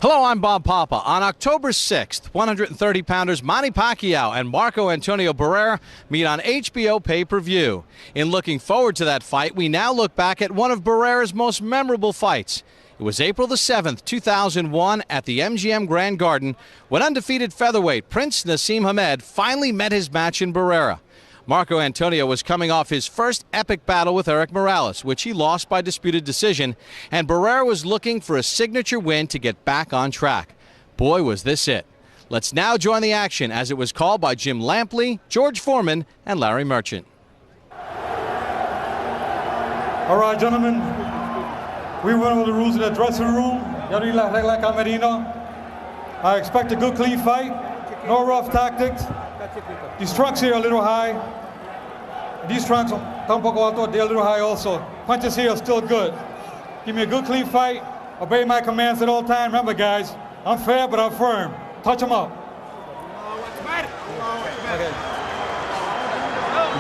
Hello, I'm Bob Papa. On October 6th, 130-pounders Manny Pacquiao and Marco Antonio Barrera meet on HBO pay-per-view. In looking forward to that fight, we now look back at one of Barrera's most memorable fights. It was April the 7th, 2001 at the MGM Grand Garden when undefeated featherweight Prince Naseem Hamed finally met his match in Barrera. Marco Antonio was coming off his first epic battle with Eric Morales, which he lost by disputed decision, and Barrera was looking for a signature win to get back on track. Boy, was this it. Let's now join the action as it was called by Jim Lampley, George Foreman, and Larry Merchant. All right, gentlemen, we went over the rules of the dressing room. I expect a good, clean fight, no rough tactics. These trunks here are a little high. These trunks are a little high also. Punches here are still good. Give me a good, clean fight. Obey my commands at all times. Remember, guys, I'm fair, but I'm firm. Touch them up.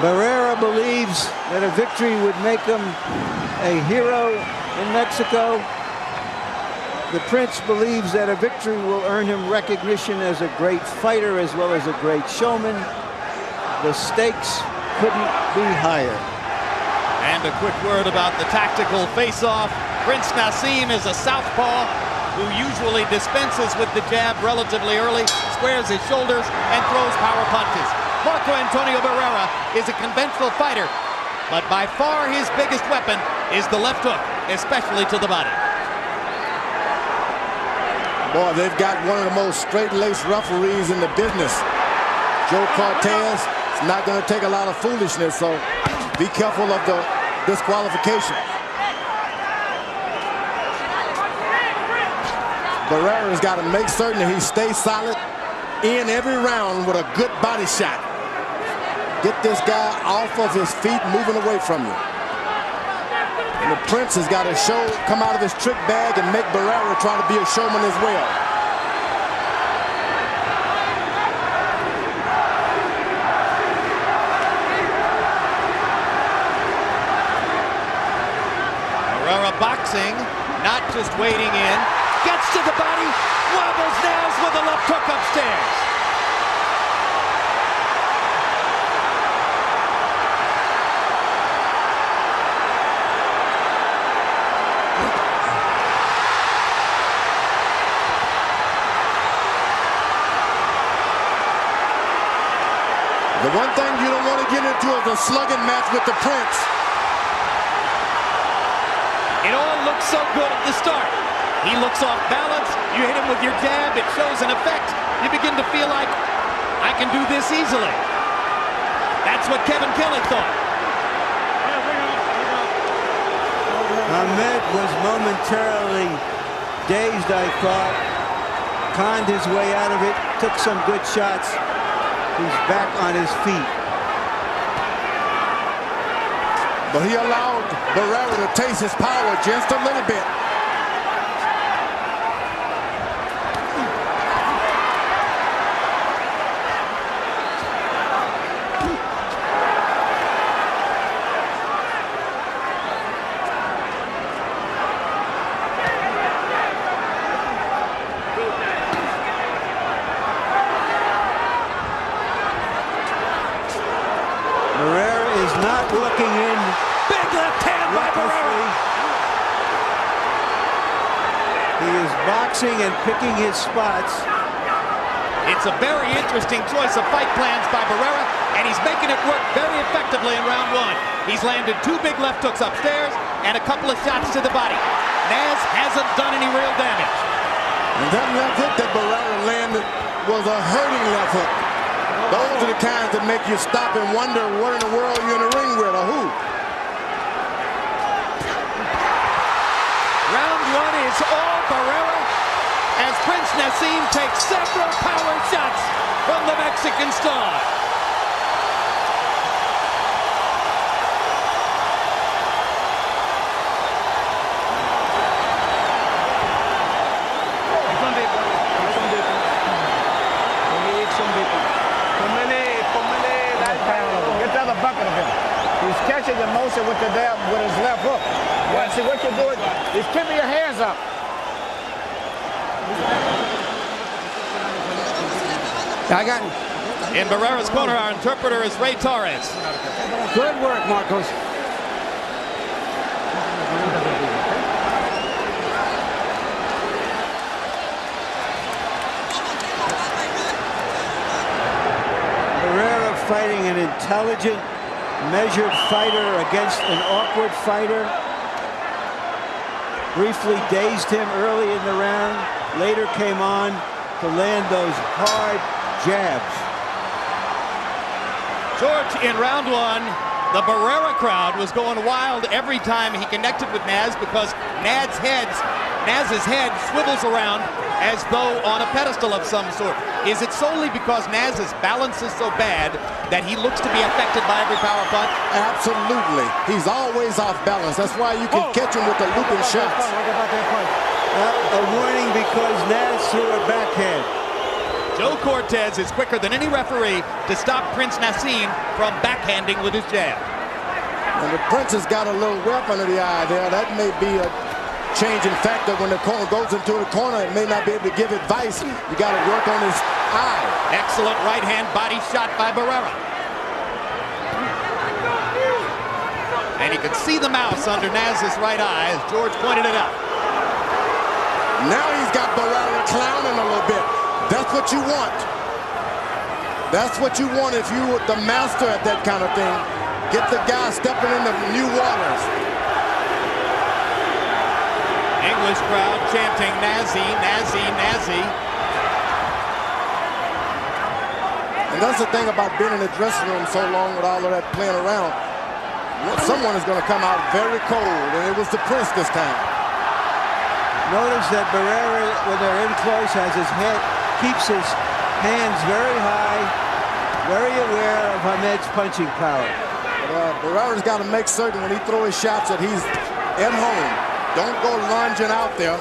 Barrera believes that a victory would make him a hero in Mexico. The Prince believes that a victory will earn him recognition as a great fighter as well as a great showman. The stakes couldn't be higher. And a quick word about the tactical face-off. Prince Naseem is a southpaw who usually dispenses with the jab relatively early, squares his shoulders, and throws power punches. Marco Antonio Barrera is a conventional fighter, but by far his biggest weapon is the left hook, especially to the body. Boy, they've got one of the most straight-laced referees in the business. Joe Cortez. It's not going to take a lot of foolishness, so be careful of the disqualification. Barrera's got to make certain that he stays solid in every round with a good body shot. Get this guy off of his feet, moving away from you. And the Prince has got to come out of his trick bag and make Barrera try to be a showman as well. Barrera boxing, not just waiting in. Gets to the body, wobbles nails with a left hook upstairs. The one thing you don't want to get into is a slugging match with the Prince. It all looks so good at the start. He looks off balance. You hit him with your jab. It shows an effect. You begin to feel like, I can do this easily. That's what Kevin Kelly thought. Hamed was momentarily dazed, I thought. Conned his way out of it. Took some good shots. He's back on his feet. But he allowed Barrera to taste his power just a little bit. Barrera is not looking in. Big left hand by Barrera. He is boxing and picking his spots. It's a very interesting choice of fight plans by Barrera, and he's making it work very effectively in round one. He's landed two big left hooks upstairs and a couple of shots to the body. Naz hasn't done any real damage. And that left hook that Barrera landed was a hurting left hook. Those are the kinds that make you stop and wonder what in the world you're in the ring with or who. Round one is all Barrera as Prince Naseem takes several power shots from the Mexican star. He's catching the motion with his left hook. See what you're doing is keeping your hands up. I got In Barrera's corner, our interpreter is Ray Torres. good work, Marcos. Barrera fighting an intelligent, measured fighter against an awkward fighter. Briefly dazed him early in the round, later came on to land those hard jabs. George, in round one, the Barrera crowd was going wild every time he connected with Naz because Naz's head swivels around as though on a pedestal of some sort. Is it solely because Naz's balance is so bad that he looks to be affected by every power punch? Absolutely. He's always off balance. That's why you can catch him with the looping shots. A warning because Naz threw a backhand. Joe Cortez is quicker than any referee to stop Prince Naseem from backhanding with his jab. And the Prince has got a little whelp under the eye there. That may be a changing factor when the corner goes into the corner. It may not be able to give advice. You got to work on his eye. Excellent right hand body shot by Barrera. And you can see the mouse under Naz's right eye as George pointed it out. Now he's got Barrera clowning a little bit. That's what you want. That's what you want if you were the master at that kind of thing. Get the guy stepping into new waters. English crowd chanting Nazi, Nazi, Nazi. And that's the thing about being in the dressing room so long with all of that playing around. Someone is going to come out very cold, and it was the Prince this time. Notice that Barrera, when they're in close, has his head, keeps his hands very high, very aware of Hamed's punching power. But Barrera's got to make certain when he throws his shots that he's at home. Don't go lunging out there.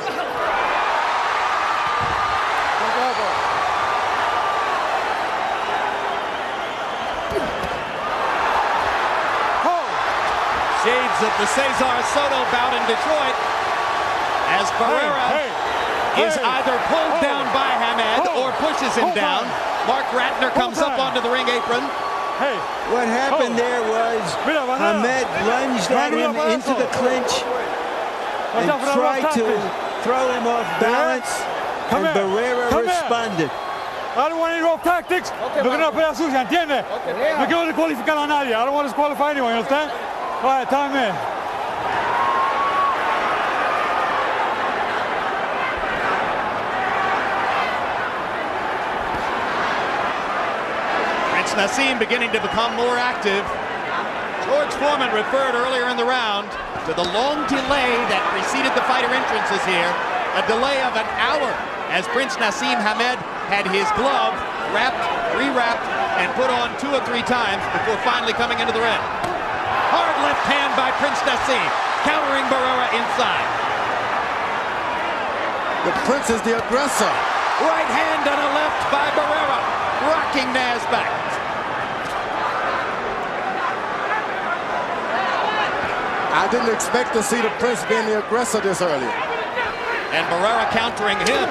Shades of the Cesar Soto bout in Detroit as Barrera is either pulled down by Hamed or pushes him down. Mark Ratner comes up onto the ring apron. What happened there was Hamed lunged at him into the clinch and tried to throw him off balance, and Barrera responded. I don't want any rough tactics. Look at pelea sucia, ¿entiendes? No quiero descualificar a nadie. I don't want to disqualify anyone, you understand? All right, time in. Prince Naseem beginning to become more active. George Foreman referred earlier in the round to the long delay that preceded the fighter entrances here. A delay of an hour as Prince Naseem Hamed had his glove wrapped, rewrapped, and put on 2 or 3 times before finally coming into the ring. Hard left hand by Prince Naseem, countering Barrera inside. The Prince is the aggressor. Right hand and a left by Barrera, rocking Naz back. I didn't expect to see the Prince being the aggressor this early. And Barrera countering him.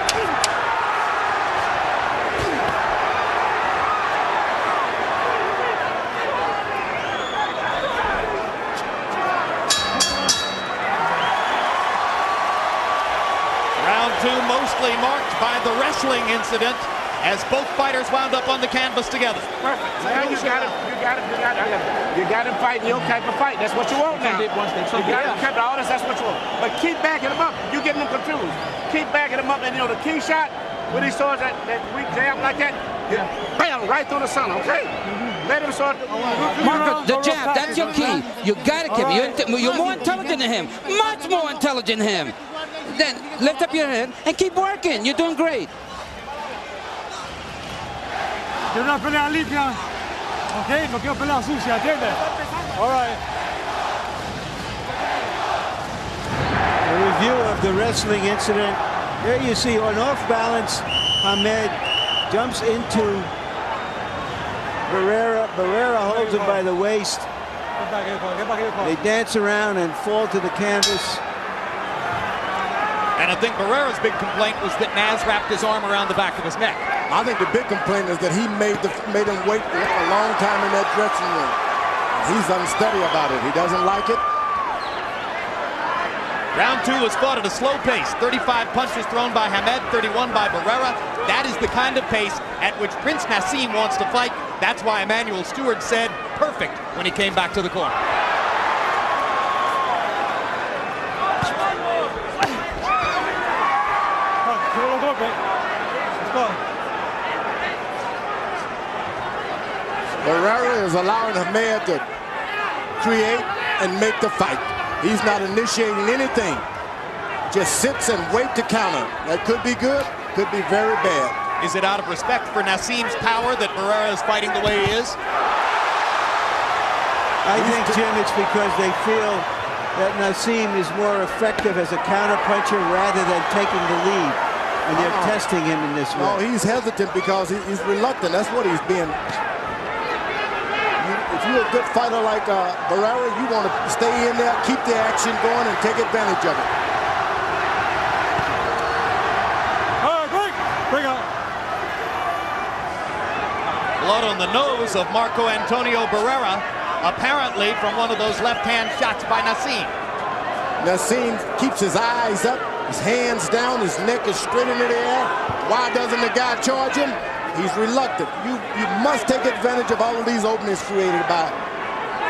Round 2 mostly marked by the wrestling incident as both fighters wound up on the canvas together. Perfect. Now you got to fight your type of fight. That's what you want now. You got to cut all this. That's what you want. But keep backing them up. You getting them confused. Keep backing them up, and you know the key shot when he saws that weak jab like that, bam, right through the center. Okay. Let him sort. Marco, the jab. That's your key. You got to keep it. You're more intelligent than him. Much more intelligent than him. Then lift up your head and keep working. You're doing great. Quiero una pelea limpia, ¿ok? No quiero pelea sucia, ¿entiendes? All right. A review of the wrestling incident. There you see on off balance, Hamed jumps into Barrera. Barrera holds him by the waist. They dance around and fall to the canvas. And I think Barrera's big complaint was that Naz wrapped his arm around the back of his neck. I think the big complaint is that he made him wait a long time in that dressing room. He's unsteady about it. He doesn't like it. Round 2 was fought at a slow pace. 35 punches thrown by Hamed, 31 by Barrera. That is the kind of pace at which Prince Naseem wants to fight. That's why Emmanuel Stewart said perfect when he came back to the corner. Barrera is allowing Hamed to create and make the fight. He's not initiating anything. Just sits and waits to counter. That could be good, could be very bad. Is it out of respect for Naseem's power that Barrera is fighting the way he is? I think, Jim, it's because they feel that Naseem is more effective as a counterpuncher rather than taking the lead. And they're testing him in this way. No, he's hesitant because he's reluctant. That's what he's being. If you're a good fighter like Barrera, you want to stay in there, keep the action going, and take advantage of it. All right, bring out. Blood on the nose of Marco Antonio Barrera, apparently from one of those left-hand shots by Naseem. Naseem keeps his eyes up, his hands down, his neck is straight into the air. Why doesn't the guy charge him? He's reluctant. You must take advantage of all of these openings created by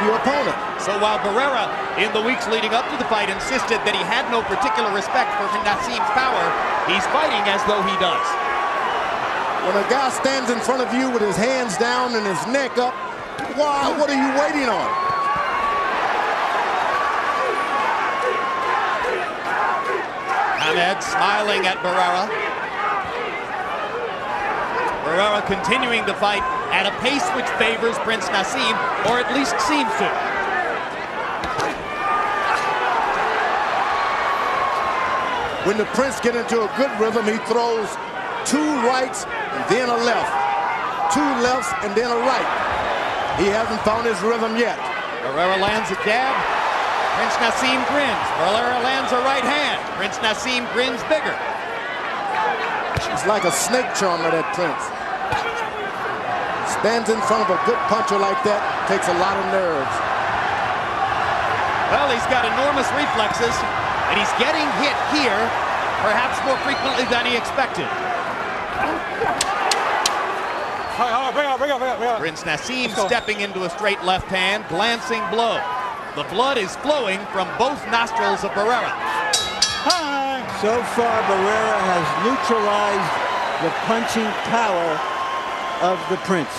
your opponent. So while Barrera, in the weeks leading up to the fight, insisted that he had no particular respect for Naseem's power, he's fighting as though he does. When a guy stands in front of you with his hands down and his neck up, why? What are you waiting on? Hamed smiling at Barrera. Barrera continuing to fight at a pace which favors Prince Naseem, or at least seems to. When the Prince gets into a good rhythm, he throws 2 rights and then a left. 2 lefts and then a right. He hasn't found his rhythm yet. Barrera lands a jab. Prince Naseem grins. Barrera lands a right hand. Prince Naseem grins bigger. He's like a snake charmer, that Prince. Stands in front of a good puncher like that, takes a lot of nerves. Well, he's got enormous reflexes, and he's getting hit here, perhaps more frequently than he expected. Bring out. Prince Naseem stepping into a straight left hand, glancing blow. The blood is flowing from both nostrils of Barrera. So far, Barrera has neutralized the punching power of the Prince.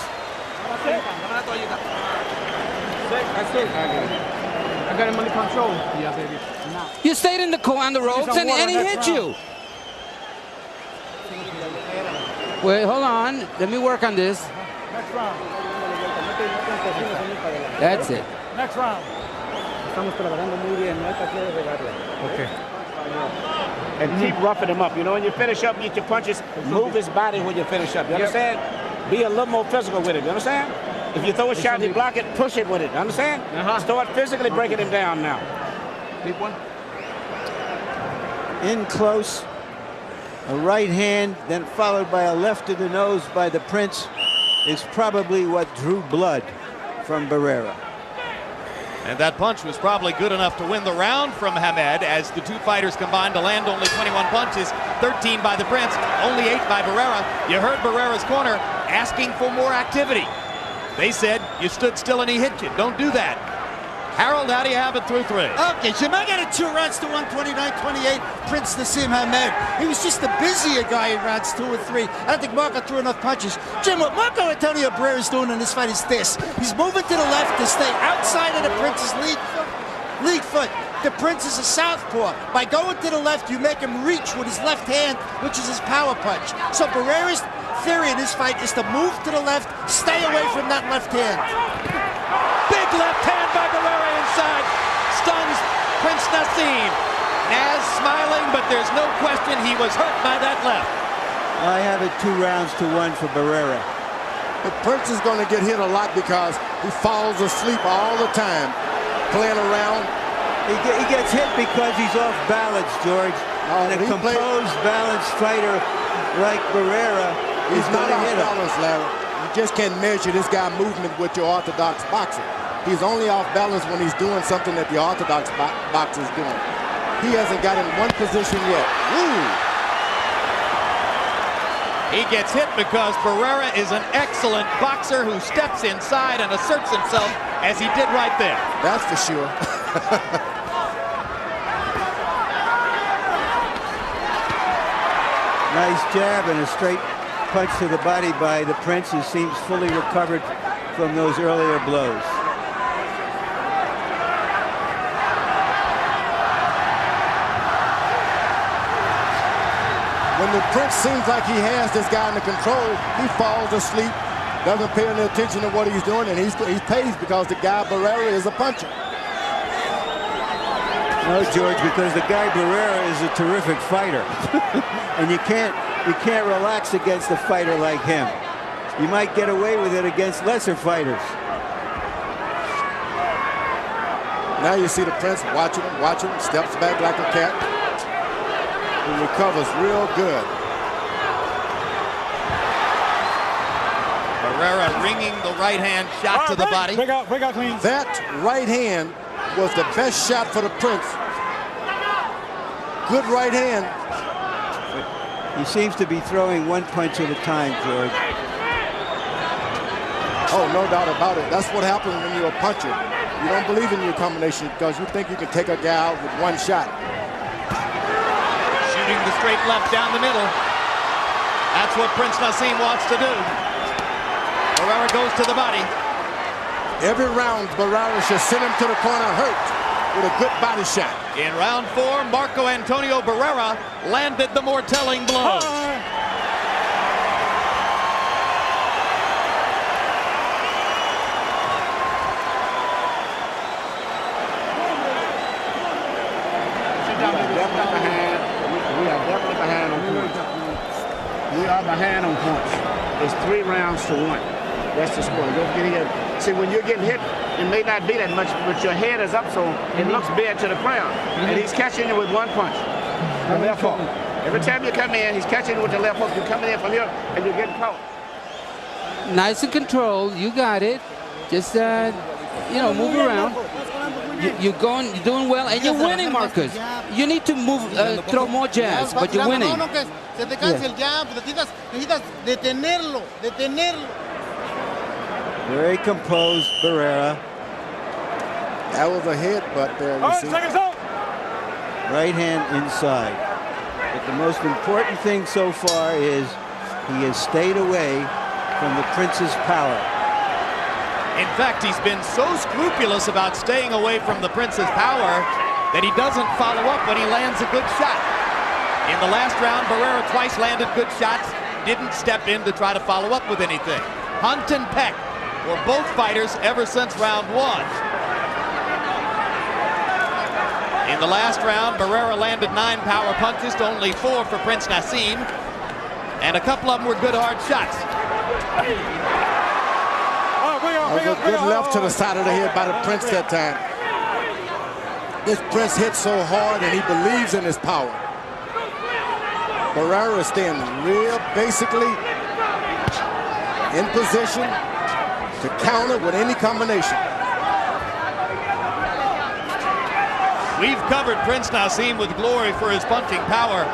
I got him under control. Yeah, baby. You stayed in the on the ropes and he hit you. Wait, hold on. Let me work on this. Next round. That's it. Next round. Okay. And keep roughing him up. You know, when you finish up, get your punches, move his body when you finish up. You understand? Be a little more physical with it. You understand? If you throw a shot and you block it, push it with it. You understand? Start physically breaking him down now. Big one. In close, a right hand, then followed by a left to the nose by the Prince, is probably what drew blood from Barrera. And that punch was probably good enough to win the round from Hamed, as the two fighters combined to land only 21 punches, 13 by the Prince, only 8 by Barrera. You heard Barrera's corner asking for more activity. They said, you stood still and he hit you. Don't do that. Harold, how do you have it through 3? Okay, Jim, I got it 2 rounds to 129-28. Prince Naseem Hamed. He was just a busier guy in rounds 2 and 3. I don't think Marco threw enough punches. Jim, what Marco Antonio Barrera is doing in this fight is this. He's moving to the left to stay outside of the Prince's lead foot. The Prince is a southpaw. By going to the left, you make him reach with his left hand, which is his power punch. So Barrera's theory in this fight is to move to the left, stay away from that left hand. Big left hand by Barrera inside. Stuns Prince Naseem. Naz smiling, but there's no question he was hurt by that left. I have it 2 rounds to 1 for Barrera. The Prince is going to get hit a lot because he falls asleep all the time, playing around. He gets hit because he's off balance, George. And a composed, balanced fighter like Barrera He's not going to off hit him. balance, Larry. You just can't measure this guy's movement with your orthodox boxer. He's only off balance when he's doing something that the orthodox boxer is doing. He hasn't got in one position yet. Ooh. He gets hit because Barrera is an excellent boxer who steps inside and asserts himself as he did right there. That's for sure. Nice jab and a straight punch to the body by the Prince, who seems fully recovered from those earlier blows. When the Prince seems like he has this guy under control, he falls asleep, doesn't pay any attention to what he's doing, and he pays because the guy Barrera is a puncher. No, George, because the guy Barrera is a terrific fighter. And you can't relax against a fighter like him. You might get away with it against lesser fighters. Now you see the Prince watching him, steps back like a cat. He recovers real good. Barrera ringing the right hand shot to the body. Break out clean. That right hand was the best shot for the Prince. Good right hand. He seems to be throwing one punch at a time, George. Oh, no doubt about it. That's what happens when you're a puncher. You don't believe in your combination because you think you can take a guy out with one shot. Shooting the straight left down the middle. That's what Prince Naseem wants to do. Barrera goes to the body. Every round, Barrera should send him to the corner hurt with a good body shot. In round 4, Marco Antonio Barrera landed the more telling blows. We are definitely behind on points. We are behind on points. It's 3 rounds to 1. That's the score. Don't get here. See, when you're getting hit, it may not be that much, but your head is up, so it looks bad to the crowd. And he's catching you with one punch. The left hook. Every time you come in, he's catching you with the left hook. You're coming in from here, and you're getting caught. Nice and controlled. You got it. Just, move around. You're doing well, and you're winning, Marcus. You need to move, throw more jabs, but you're winning. Very composed, Barrera. That was a headbutt there, you see. Right hand inside. But the most important thing so far is he has stayed away from the Prince's power. In fact, he's been so scrupulous about staying away from the Prince's power that he doesn't follow up when he lands a good shot. In the last round, Barrera twice landed good shots, didn't step in to try to follow up with anything. Hunt and peck for both fighters ever since round 1. In the last round, Barrera landed 9 power punches to only 4 for Prince Naseem, and a couple of them were good hard shots. A good left to the side of the head by the Prince that time. This Prince hits so hard and he believes in his power. Barrera is staying real basically in position to counter with any combination. We've covered Prince Naseem with glory for his punching power,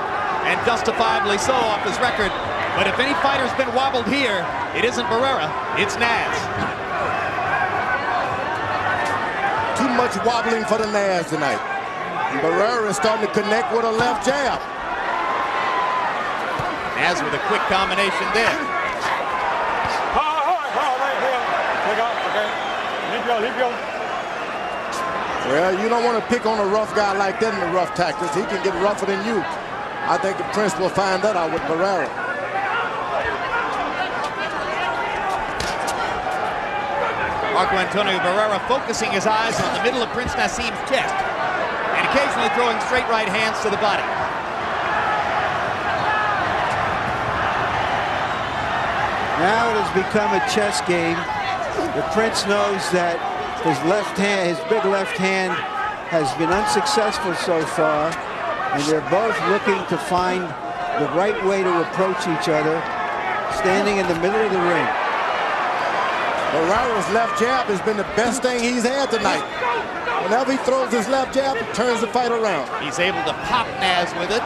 and justifiably so off his record. But if any fighter's been wobbled here, it isn't Barrera, it's Naz. Too much wobbling for the Naz tonight. And Barrera is starting to connect with a left jab. Naz with a quick combination there. Well, you don't want to pick on a rough guy like that in the rough tactics. He can get rougher than you. I think the Prince will find that out with Barrera. Marco Antonio Barrera focusing his eyes on the middle of Prince Naseem's chest and occasionally throwing straight right hands to the body. Now it has become a chess game. The Prince knows that his left hand, his big left hand, has been unsuccessful so far. And they're both looking to find the right way to approach each other, standing in the middle of the ring. Barrera's left jab has been the best thing he's had tonight. Whenever he throws his left jab, he turns the fight around. He's able to pop Naz with it.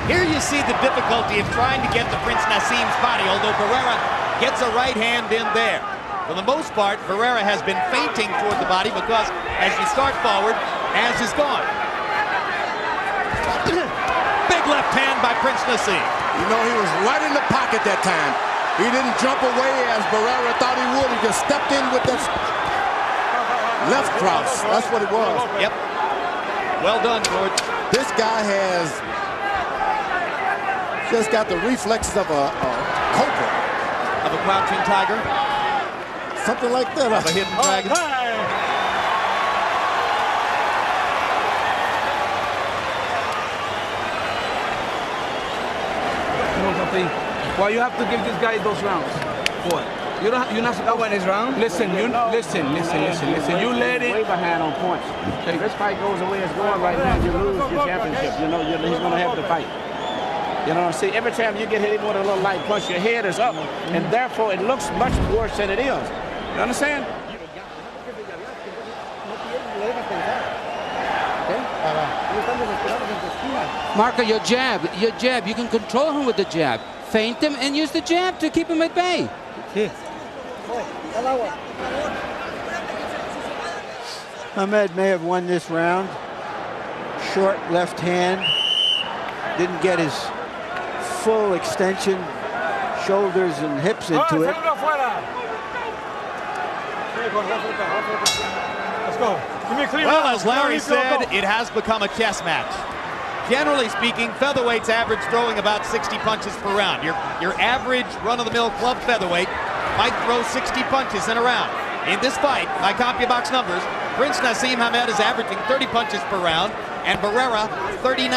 Here you see the difficulty of trying to get to Prince Naseem's body, although Barrera gets a right hand in there. For the most part, Barrera has been feinting toward the body because as you start forward, Naz is gone. Big left hand by Prince Naseem. You know, he was right in the pocket that time. He didn't jump away as Barrera thought he would. He just stepped in with that left cross. That's what it was. Yep. Well done, George. This guy has just got the reflexes of a cobra. Of a crouching tiger. Something like that. Of a hidden dragon. Well, you have to give this guy those rounds. What? You're not supposed to win his round. Listen. You let it. Way behind on points. If this fight goes the way it's going right now, you lose your championship. You know, he's going to have to fight. You know, see, every time you get hit with a little light punch, your head is up, and therefore it looks much worse than it is. You understand? Marco, your jab. You can control him with the jab. Feint him and use the jab to keep him at bay. Ahmed may have won this round. Short left hand. Didn't get his full extension, shoulders and hips into it. Let's go. Well, as Larry said, it has become a chess match. Generally speaking, featherweights average throwing about 60 punches per round. Your average run-of-the-mill club featherweight might throw 60 punches in a round. In this fight, by CompuBox numbers, Prince Naseem Hamed is averaging 30 punches per round, and Barrera 39.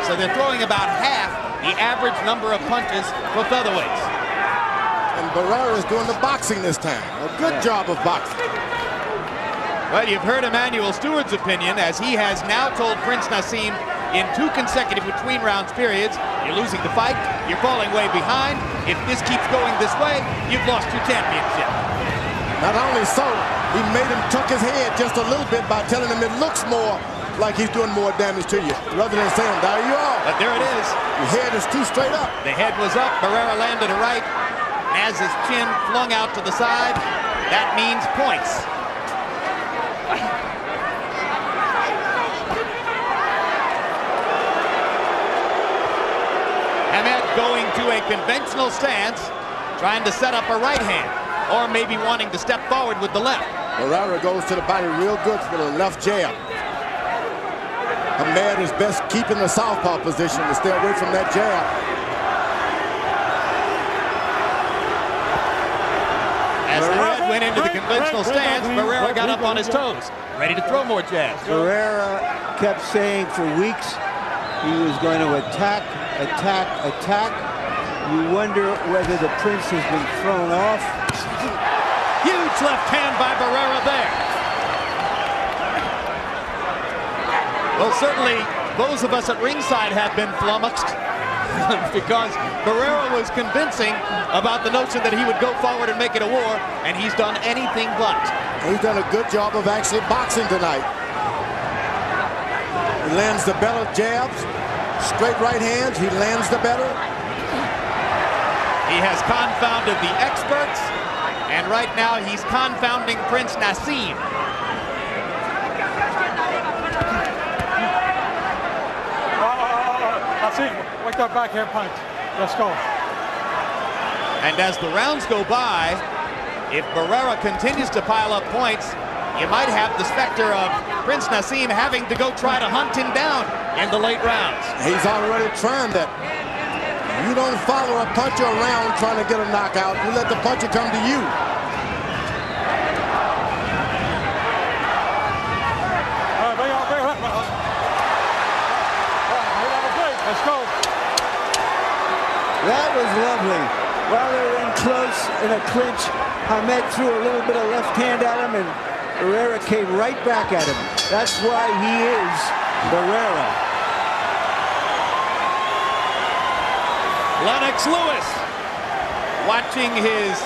So they're throwing about half the average number of punches for featherweights. And Barrera is doing the boxing this time. A good job of boxing. Well, you've heard Emmanuel Stewart's opinion, as he has now told Prince Naseem in 2 consecutive between rounds periods, you're losing the fight, you're falling way behind. If this keeps going this way, you've lost your championship. Not only so, he made him tuck his head just a little bit by telling him it looks more like he's doing more damage to you, rather than saying, there you are. But there it is. Your head is too straight up. The head was up, Barrera landed a right. Naz's chin flung out to the side. That means points. Hamed going to a conventional stance, trying to set up a right hand, or maybe wanting to step forward with the left. Barrera goes to the body real good for the left jab. Hamed is best keeping the southpaw position to stay away from that jab. As the red went into the conventional stance, Barrera got up on his toes, ready to throw more jabs. Barrera kept saying for weeks he was going to attack. You wonder whether the Prince has been thrown off. Huge left hand by Barrera there. Well, certainly those of us at ringside have been flummoxed because Barrera was convincing about the notion that he would go forward and make it a war, and he's done anything but. He's done a good job of actually boxing tonight. He lands the better jabs, straight right hands, he lands the better. He has confounded the experts, and right now he's confounding Prince Naseem. Wake that backhand punch. Let's go. And as the rounds go by, if Barrera continues to pile up points, you might have the specter of Prince Naseem having to go try to hunt him down in the late rounds. He's already trying that. You don't follow a puncher around trying to get a knockout. You let the puncher come to you. Let's go. That was lovely. clinch, Hamed threw a little bit of left hand at him, and Barrera came right back at him. That's why he is Barrera. Lennox Lewis watching his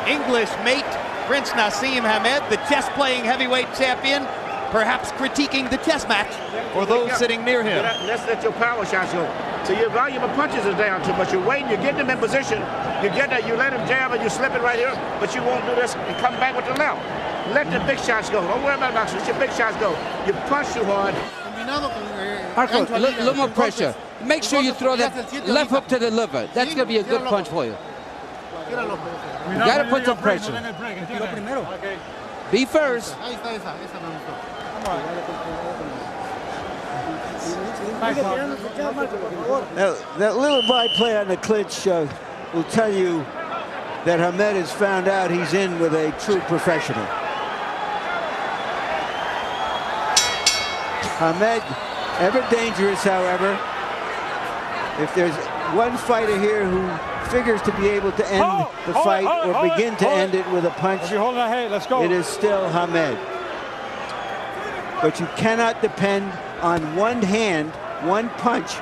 English mate, Prince Naseem Hamed, the chess-playing heavyweight champion, perhaps critiquing the chess match for those sitting near him. Let's let your power shots go. So your volume of punches is down too much. You're waiting, you're getting them in position. You get that, you let him jab and you slip it right here, but you won't do this and come back with the left. Let the big shots go. Don't worry about boxing. Let your big shots go. You punch too hard. Marco, a little more pressure. Make sure you throw that left hook to the liver. That's going to be a good punch for you. You got to put some pressure. Be first. That little byplay on the clinch will tell you that Hamed has found out he's in with a true professional. Hamed, ever dangerous, however. If there's one fighter here who figures to be able to end the fight or begin to end it with a punch, it is still Hamed. But you cannot depend on one hand, one punch,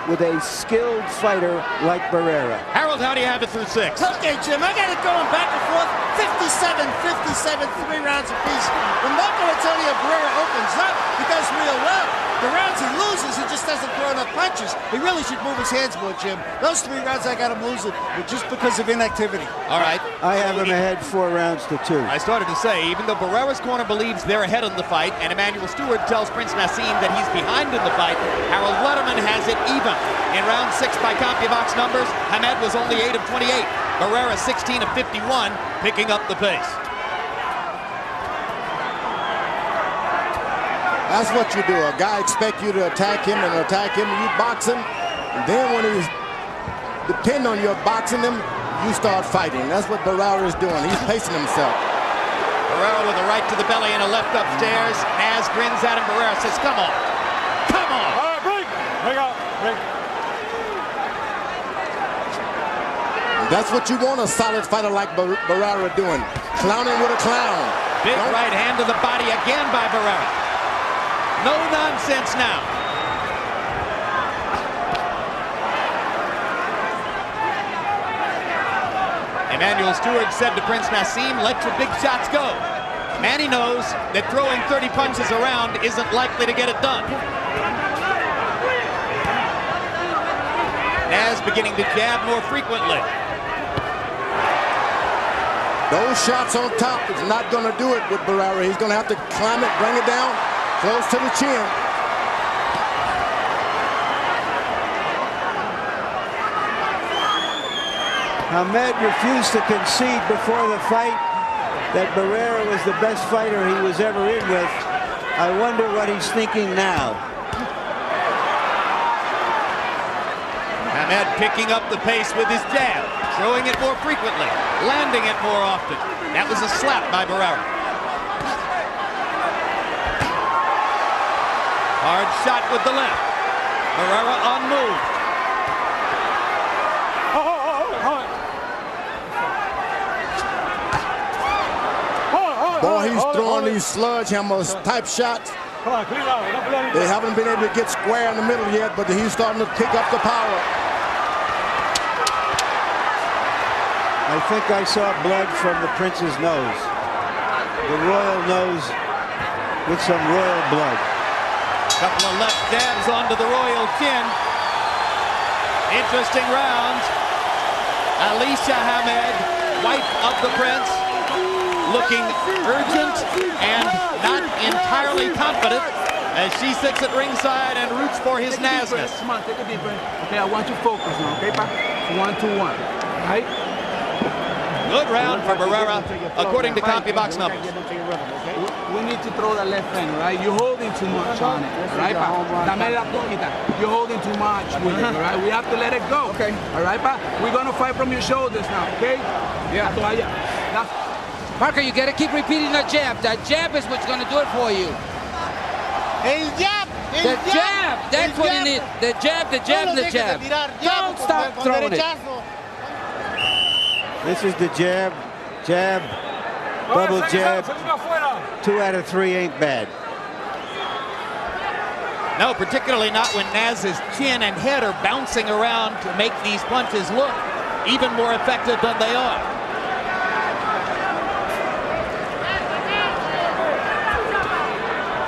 with a skilled fighter like Barrera. Harold, how do you have it through 6? Okay, Jim, I got it going back and forth. 57, 3 rounds apiece. When Marco Antonio Barrera opens up, he does real well. The rounds he loses, he just doesn't throw enough punches. He really should move his hands more, Jim. Those 3 rounds I got him losing, but just because of inactivity. All right. I have him ahead 4 rounds to 2. I started to say, even though Barrera's corner believes they're ahead in the fight, and Emmanuel Stewart tells Prince Naseem that he's behind in the fight, Harold Letterman has it even. In round 6 by CompuBox numbers, Hamed was only 8 of 28. Barrera 16 of 51, picking up the pace. That's what you do. A guy expects you to attack him and attack him, and you box him. And then when he's depend on your boxing him, you start fighting. That's what Barrera is doing. He's pacing himself. Barrera with a right to the belly and a left upstairs. Naz grins at him. Barrera says, come on. Come on. All right, break. Break out. Break. That's what you want a solid fighter like Barrera doing. Clowning with a clown. Big right hand to the body again by Barrera. No nonsense now. Emmanuel Stewart said to Prince Naseem, let your big shots go. Manny knows that throwing 30 punches around isn't likely to get it done. Naz beginning to jab more frequently. Those shots on top is not going to do it with Barrera. He's going to have to climb it, bring it down, close to the chin. Hamed refused to concede before the fight that Barrera was the best fighter he was ever in with. I wonder what he's thinking now. Hamed picking up the pace with his jab, throwing it more frequently, landing it more often. That was a slap by Barrera. Hard shot with the left. Barrera unmoved. Boy, he's throwing these sledgehammer type shots. They haven't been able to get square in the middle yet, but he's starting to pick up the power. I think I saw blood from the prince's nose. The royal nose with some royal blood. Couple of left jabs onto the royal chin. Interesting round. Alicia Hamed, wife of the prince, looking urgent and not entirely confident as she sits at ringside and roots for his nazness. Come on, take a deep breath. Okay, I want you to focus now, okay, pa? 1-2-1, right? Good round for Barrera, according to CompuBox numbers. We need to throw the left hand, right? You're holding too much on it, right, pa? Dame la poquita. You're holding too much with it, all right? We have to let it go. Okay. All right, pa? We're going to fight from your shoulders now, okay? Yeah. Marco, you got to keep repeating that jab. That jab is what's going to do it for you. El jab! The jab! That's what you need. The jab, the jab, the jab. Don't stop throwing it. This is the jab. Jab, double jab. 2 out of 3 ain't bad. No, particularly not when Naz's chin and head are bouncing around to make these punches look even more effective than they are.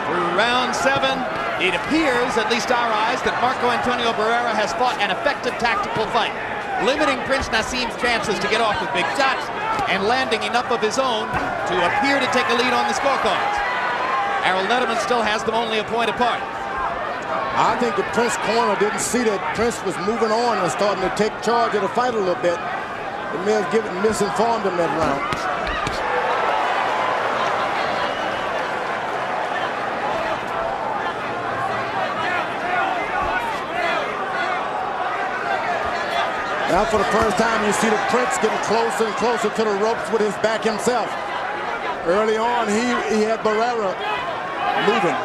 Through round 7, it appears, at least our eyes, that Marco Antonio Barrera has fought an effective tactical fight, limiting Prince Naseem's chances to get off with big shots and landing enough of his own to appear to take a lead on the scorecards. Harold Netterman still has them only a point apart. I think the Prince corner didn't see that Prince was moving on and starting to take charge of the fight a little bit. They may have misinformed him that round. Now for the first time you see the Prince getting closer and closer to the ropes with his back himself. Early on he had Barrera moving.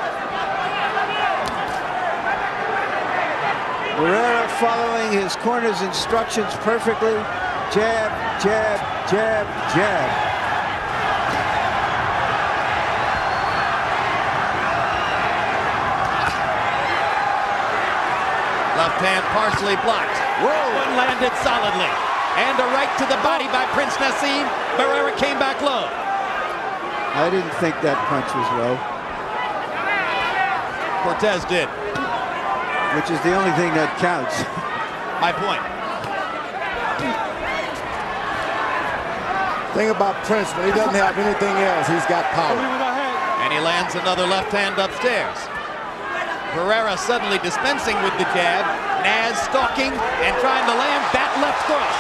Barrera following his corner's instructions perfectly. Jab, jab, jab, jab. Left hand partially blocked. Whoa! One landed solidly. And a right to the body by Prince Naseem. Barrera came back low. I didn't think that punch was low. Cortez did. Which is the only thing that counts. My point. Thing about Prince, when he doesn't have anything else, he's got power. And he lands another left hand upstairs. Barrera suddenly dispensing with the jab. Naz stalking and trying to land that left cross.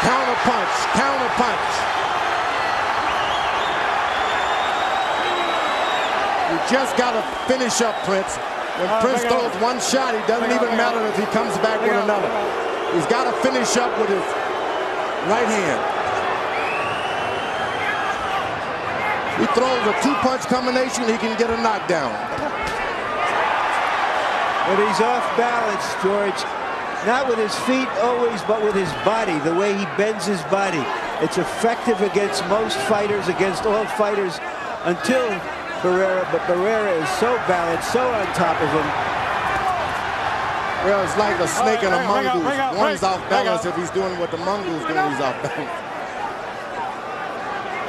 Counter punch, counter punch. You just got to finish up Prince. When Prince throws one shot, it doesn't even matter if he comes back with another. He's got to finish up with his right hand. He throws a 2-punch combination, he can get a knockdown. But he's off balance, George. Not with his feet always, but with his body, the way he bends his body. It's effective against most fighters, against all fighters, until Barrera, but Barrera is so balanced, so on top of him. Well, it's like a snake and a mongoose. One's off balance. If he's doing what the mongoose doing, he's off balance.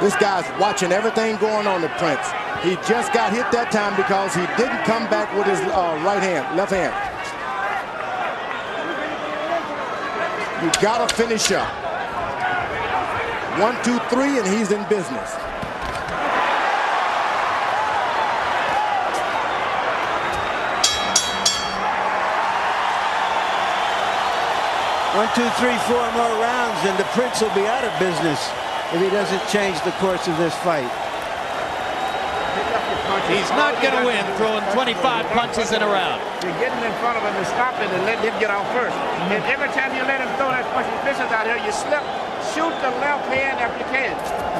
This guy's watching everything going on to Prince. He just got hit that time because he didn't come back with his left hand. You gotta finish up. 1, 2, 3, and he's in business. 1, 2, 3, 4 more rounds, and the Prince will be out of business if he doesn't change the course of this fight. He's not going to win throwing 25 punches in a round. You're getting in front of him and stopping and letting him get out first. And every time you let him throw that punch, vicious out here, you slip, shoot the left hand if you can.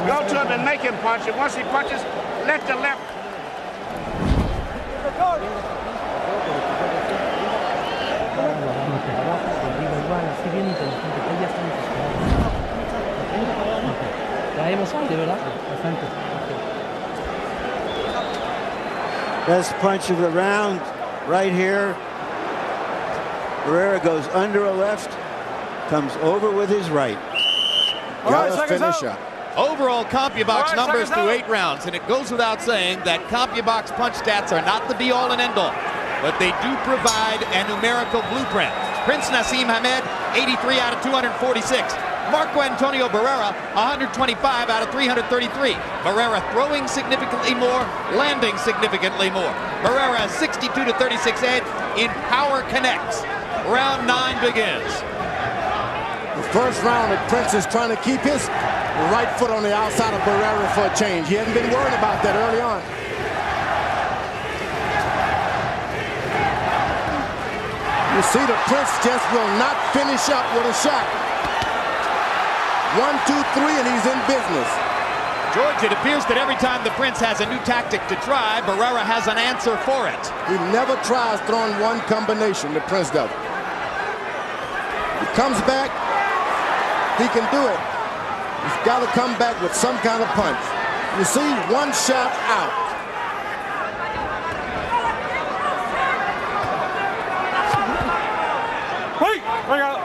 Go to him and make him punch. And once he punches, let the left. Best punch of the round right here. Barrera goes under a left, comes over with his right. Gotta finish up. Overall CompuBox numbers through 8 rounds, and it goes without saying that CompuBox punch stats are not the be-all and end-all, but they do provide a numerical blueprint. Prince Naseem Hamed, 83 out of 246. Marco Antonio Barrera, 125 out of 333. Barrera throwing significantly more, landing significantly more. Barrera 62 to 36 edge in power connects. Round 9 begins. The first round, the Prince is trying to keep his right foot on the outside of Barrera for a change. He hadn't been worried about that early on. You see the Prince just will not finish up with a shot. 1, 2, 3, and he's in business. George, it appears that every time the Prince has a new tactic to try, Barrera has an answer for it. He never tries throwing one combination, the Prince does. He comes back, he can do it. He's got to come back with some kind of punch. You see, one shot out. Wait, bring out.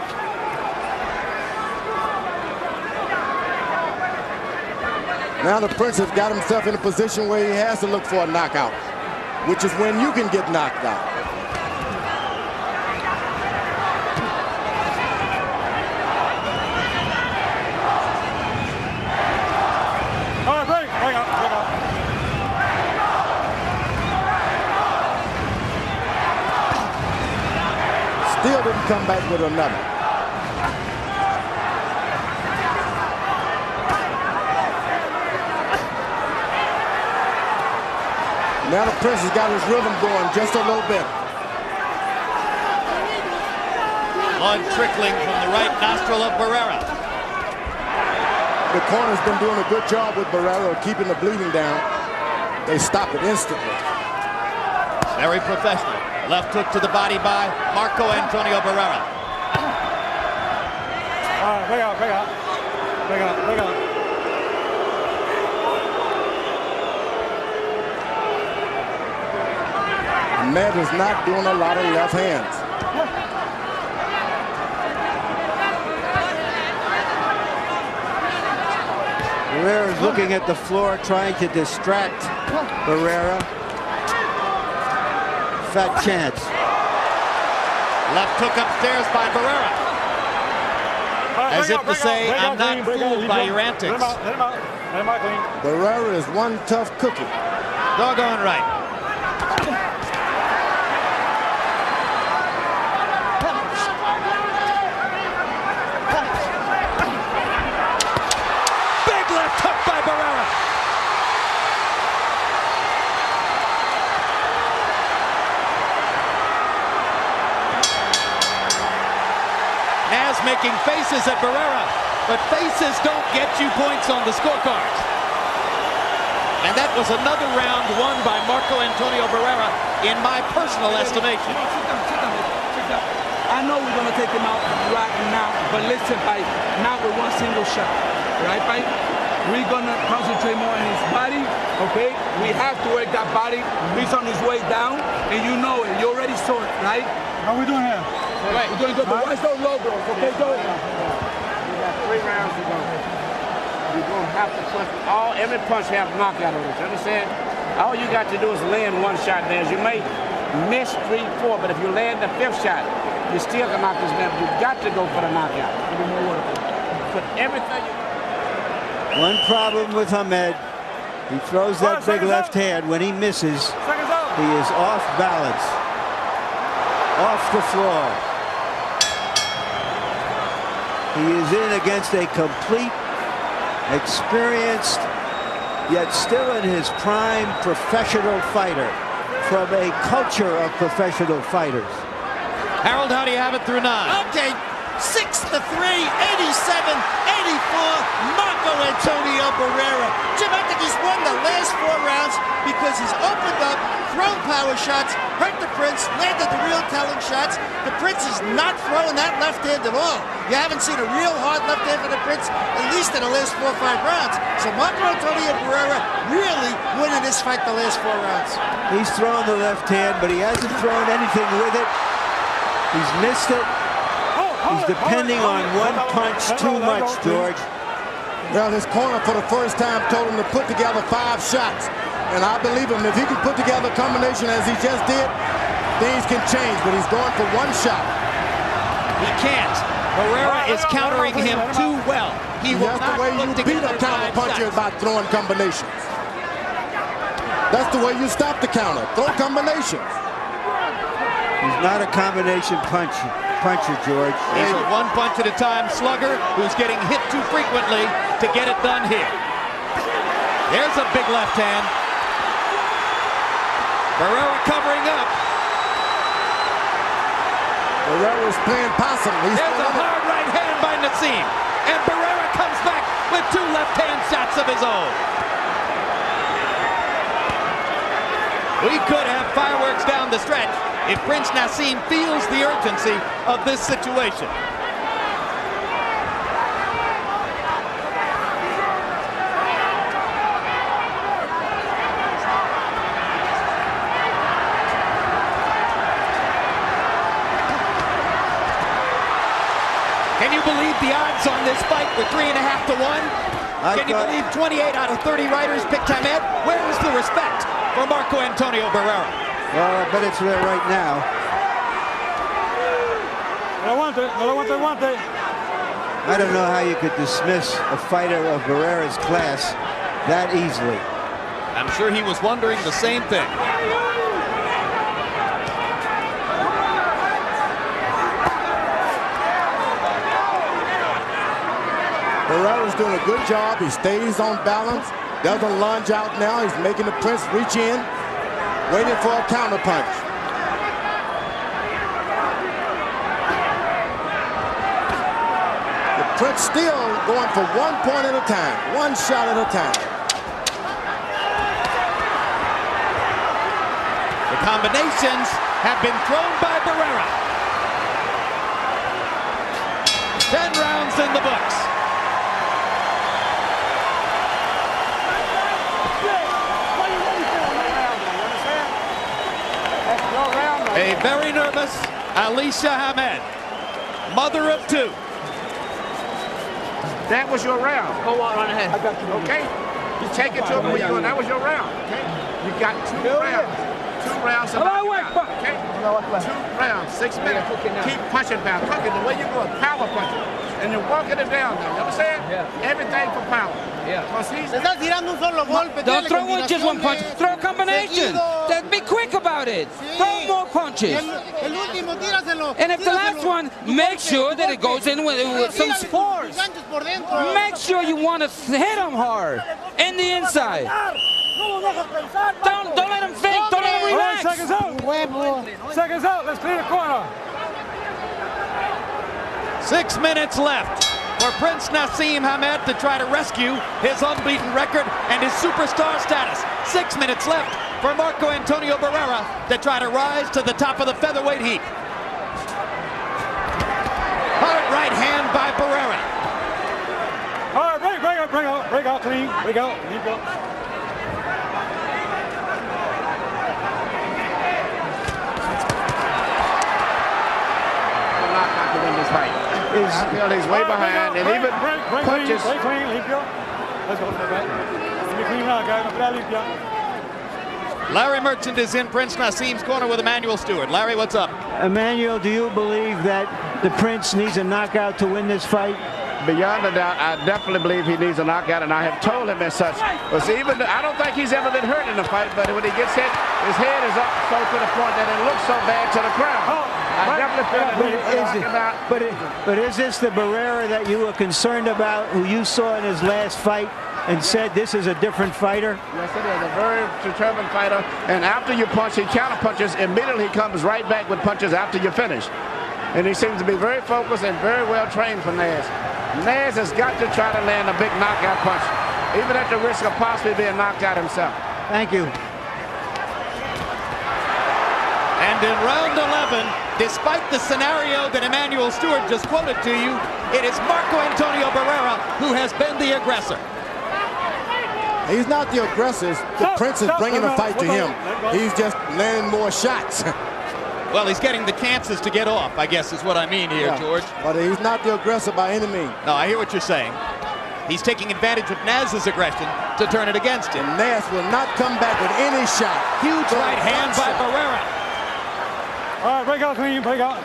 Now the Prince has got himself in a position where he has to look for a knockout, which is when you can get knocked out. Still didn't come back with another. Now the Prince has got his rhythm going just a little bit. Blood trickling from the right nostril of Barrera. The corner's been doing a good job with Barrera of keeping the bleeding down. They stop it instantly. Very professional. Left hook to the body by Marco Antonio Barrera. Bring out, bring out. Bring out, bring out. Ahmed is not doing a lot of left hands. Barrera is looking at the floor, trying to distract Barrera. Fat chance. Left hook upstairs by Barrera. As if to say, I'm not fooled by your antics. Let him out. Let him out clean. Barrera is one tough cookie. Doggone right. Big left hook by Barrera. Naz making faces at Barrera, but faces don't get you points on the scorecard. And that was another round won by Marco Antonio Barrera, in my personal estimation. I know we're going to take him out right now, but listen, fight, not with one single shot, right, fight? We're going to concentrate more on his body, okay? We have to work that body. He's on his way down, and you know it. You already saw it, right? How we doing here? Right, we're doing good, but watch those low blows, okay, Joe? We got 3 rounds to go. You're going to have to punch. Every punch have knockout on it, you understand? All you got to do is land one shot there. You may miss 3, 4, but if you land the 5th shot, you still can knock this man. You got to go for the knockout. Put everything you... One problem with Ahmed, he throws that big left hand. When he misses, he is off balance, off the floor. He is in against a complete, experienced, yet still in his prime professional fighter from a culture of professional fighters. Harold, how do you have it through 9? Okay, 6-3, 87, 84, Marco Antonio Barrera. Jim, I think he's won the last 4 rounds because he's opened up, thrown power shots, hurt the Prince, landed the real telling shots. The Prince is not throwing that left hand at all. You haven't seen a real hard left hand for the Prince, at least in the last 4 or 5 rounds. So Marco Antonio Barrera really winning this fight the last 4 rounds. He's thrown the left hand, but he hasn't thrown anything with it. He's missed it. He's depending on one punch too much, George. Well, his corner for the first time told him to put together 5 shots. And I believe him. If he can put together a combination as he just did, things can change. But he's going for 1 shot. He can't. Barrera is countering him too well. He will That's not the way you put beat together a counter 5 puncher shots. by throwing combinations. That's the way you stop the counter. Throw combinations. He's not a combination puncher, George. He's a 1 punch at a time slugger who's getting hit too frequently to get it done here. There's a big left hand. Barrera covering up. Barrera's playing possum. There's a hard right hand by Naseem. And Barrera comes back with 2 left-hand shots of his own. We could have fireworks down the stretch if Prince Naseem feels the urgency of this situation. you believe the odds on this fight were 3.5 to 1? Can you believe 28 out of 30 writers picked Hamed? Where is the respect for Marco Antonio Barrera? Well, I bet it's there right now. I don't know how you could dismiss a fighter of Barrera's class that easily. I'm sure he was wondering the same thing. Barrera's doing a good job. He stays on balance, doesn't lunge out now. He's making the Prince reach in, waiting for a counter punch. The Prince still going for 1 point at a time, 1 shot at a time. The combinations have been thrown by Barrera. 10 rounds in the books. A very nervous Alicia Hamed, mother of 2. That was your round. Go on ahead. I got you. Okay? You take it to him where you go. That was your round. Okay? You got 2 rounds. 2 rounds. Okay? 2 rounds. 6 minutes. Keep punching down. Cooking the way you go. Power punching. And you're walking it down now. You understand? Yeah. Everything for power. Yeah. Don't throw just one punch. Throw a combination. Be quick about it. Throw more punches. And if the last one, make sure that it goes in with some force. Make sure you want to hit him hard in the inside. Don't let him think. Don't let him relax. Seconds out. Seconds out. Let's clear the corner. 6 minutes left for Prince Naseem Hamed to try to rescue his unbeaten record and his superstar status. 6 minutes left for Marco Antonio Barrera to try to rise to the top of the featherweight heap. Hard right hand by Barrera. All right, break out, clean. Break out, keep going. Not to win this fight. I feel he's way behind, and even punches. Break clean, leave you. Let's go. Let me clean out, guys. Leave you. Larry Merchant is in Prince Naseem's corner with Emmanuel Stewart. Larry, what's up? Emmanuel, do you believe that the Prince needs a knockout to win this fight? Beyond a doubt, I definitely believe he needs a knockout, and I have told him as such. But see, I don't think he's ever been hurt in a fight, but when he gets hit, his head is up so to the point that it looks so bad to the crowd. I definitely feel that he needs a knockout. But is this the Barrera that you were concerned about, who you saw in his last fight and said this is a different fighter? Yes, it is. A very determined fighter. And after you punch, he counter punches. Immediately he comes right back with punches after you finish. And he seems to be very focused and very well trained for Naz. Naz has got to try to land a big knockout punch, even at the risk of possibly being knocked out himself. Thank you. And in round 11, despite the scenario that Emmanuel Stewart just quoted to you, it is Marco Antonio Barrera who has been the aggressor. He's not the aggressor. The Prince is bringing the fight to him. He's just landing more shots. Well, he's getting the chances to get off, I guess is what I mean here, Yeah, George. but he's not the aggressor by any means. No, I hear what you're saying. He's taking advantage of Naz's aggression to turn it against him. And Naz will not come back with any shot. Huge right hand by Barrera. All right, break out, clean, break out.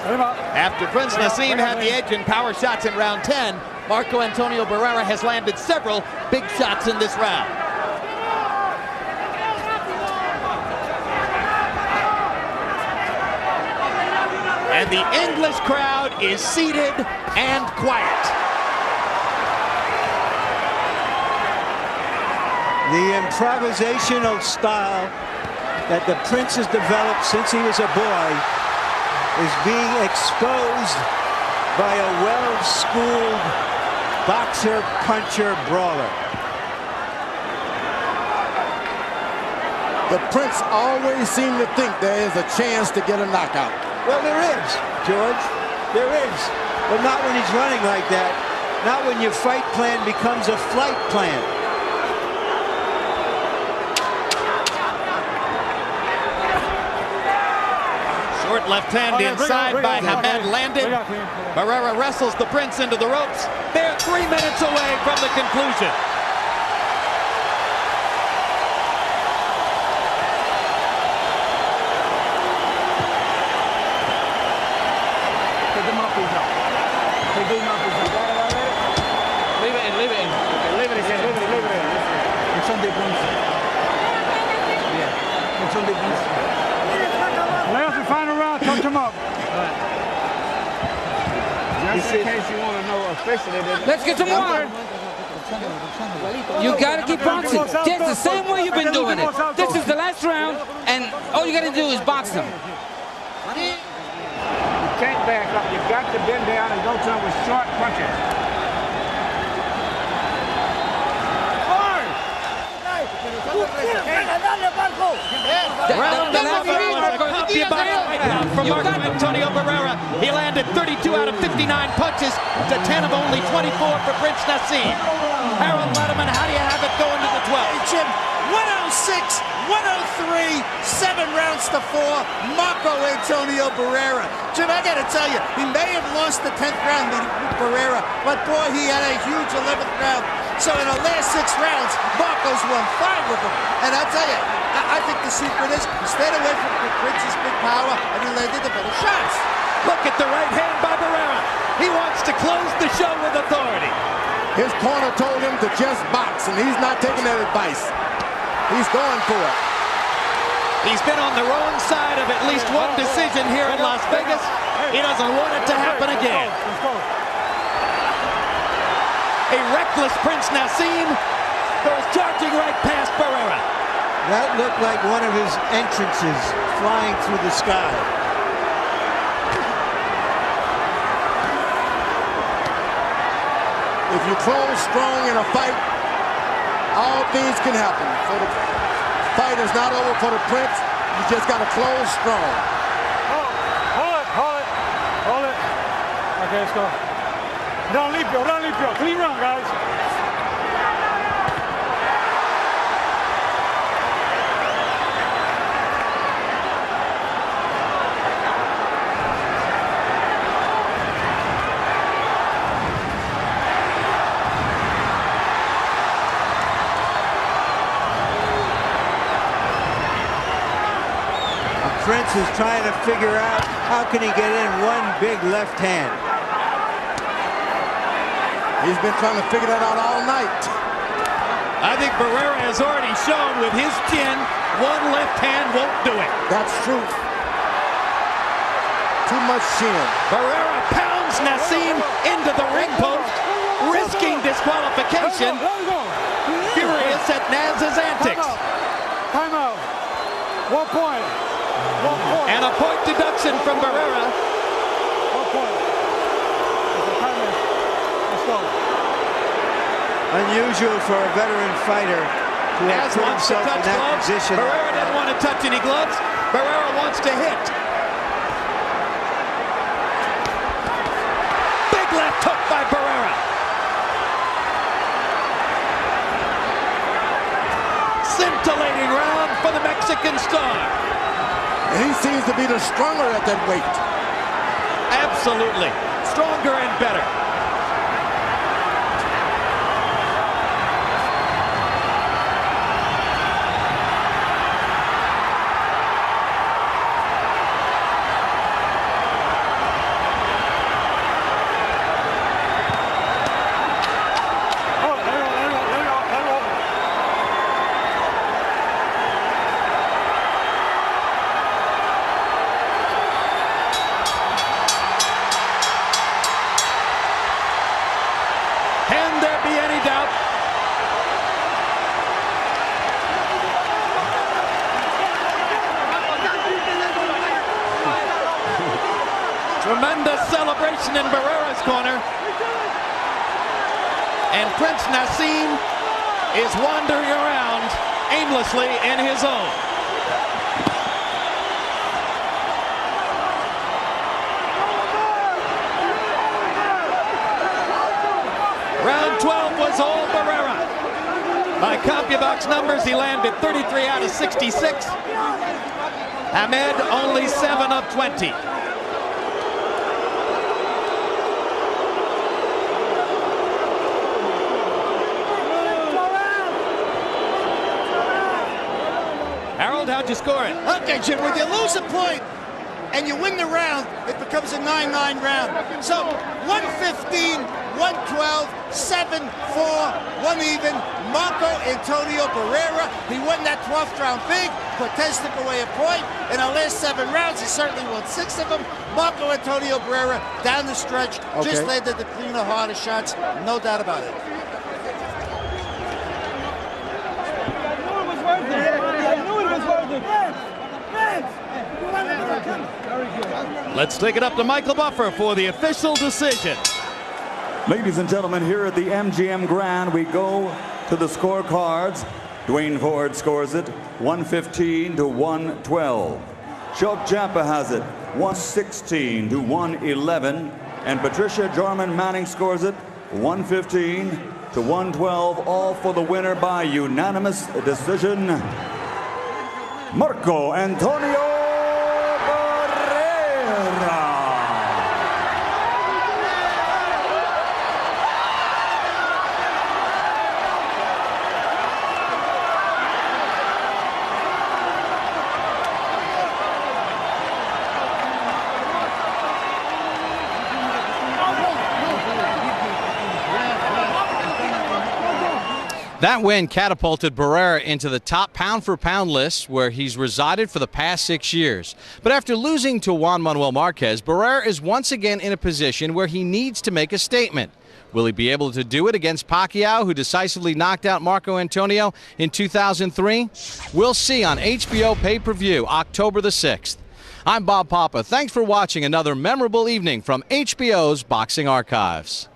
Let him out. After Prince Naseem had the edge in power shots in round 10, Marco Antonio Barrera has landed several big shots in this round. And the English crowd is seated and quiet. The improvisational style that the Prince has developed since he was a boy is being exposed by a well-schooled boxer, puncher, brawler. The Prince always seemed to think there is a chance to get a knockout. Well, there is, George. There is. But not when he's running like that. Not when your fight plan becomes a flight plan. Short left hand inside by Hamed landed. Barrera wrestles the Prince into the ropes. They're 3 minutes away from the conclusion. Last and final round, touch him up. Just in case you want to know officially. Let's get some water. You got to keep boxing. Just the same way you've been doing it. This is the last round, and all you got to do is box them. You can't back up. You got to bend down and go to him with short punches. From Marco Antonio Barrera. He landed 32 out of 59 punches to 10 of only 24 for Prince Naseem. Harold Letterman, how do you have it going to the 12th? Hey, Jim, 106, 103, 7 rounds to 4, Marco Antonio Barrera. Jim, I got to tell you, he may have lost the 10th round with Barrera, but boy, he had a huge 11th round. So in the last 6 rounds, Marco's won 5 of them. And I'll tell you, I think the secret is he stayed away from Prince's big power and he landed the better shots. Look at the right hand by Barrera. He wants to close the show with authority. His corner told him to just box, and he's not taking that advice. He's going for it. He's been on the wrong side of at least one decision here in Las Vegas. He doesn't want it to happen again. A reckless Prince Naseem goes charging right past Barrera. That looked like one of his entrances flying through the sky. If you close strong in a fight, all things can happen. So the fight is not over for the Prince. You just got to close strong. Hold it. Okay, let's go. Don't leap, clean run, guys. Prince is trying to figure out how can he get in one big left hand. He's been trying to figure that out all night. I think Barrera has already shown with his chin, one left hand won't do it. That's true. Too much chin. Barrera pounds Naseem into the ring post, risking disqualification. Furious at Naz's antics. Time out. 1 point. 1 point. And a point deduction from Barrera. 1 point. Let's go. Unusual for a veteran fighter to have put himself in that position. Barrera didn't want to touch any gloves. Barrera wants to hit. Big left hook by Barrera. Scintillating round for the Mexican star. And he seems to be the stronger at that weight. Absolutely. Stronger and better. Can there be any doubt? Tremendous celebration in Barrera's corner. And Prince Naseem is wandering around aimlessly in his own. Round 12 was all Barrera. By CompuBox numbers, he landed 33 out of 66. Hamed only 7 of 20. Harold, how'd you score it? Okay, Jim, when you lose a point and you win the round, it becomes a 9-9 round. So 115, 112, 7-4, 1 even. Marco Antonio Barrera, he won that 12th round big. Cortez took away a point. In our last 7 rounds, he certainly won 6 of them. Marco Antonio Barrera, down the stretch, just landed the cleaner, harder shots, no doubt about it. Let's take it up to Michael Buffer for the official decision. Ladies and gentlemen, here at the MGM Grand, we go to the scorecards. Dwayne Ford scores it 115 to 112. Chuck Champa has it 116 to 111. And Patricia Jarman Manning scores it 115 to 112. All for the winner by unanimous decision, Marco Antonio Barrera. That win catapulted Barrera into the top pound-for-pound list, where he's resided for the past 6 years. But after losing to Juan Manuel Marquez, Barrera is once again in a position where he needs to make a statement. Will he be able to do it against Pacquiao, who decisively knocked out Marco Antonio in 2003? We'll see on HBO pay-per-view October the 6th. I'm Bob Papa. Thanks for watching another memorable evening from HBO's Boxing Archives.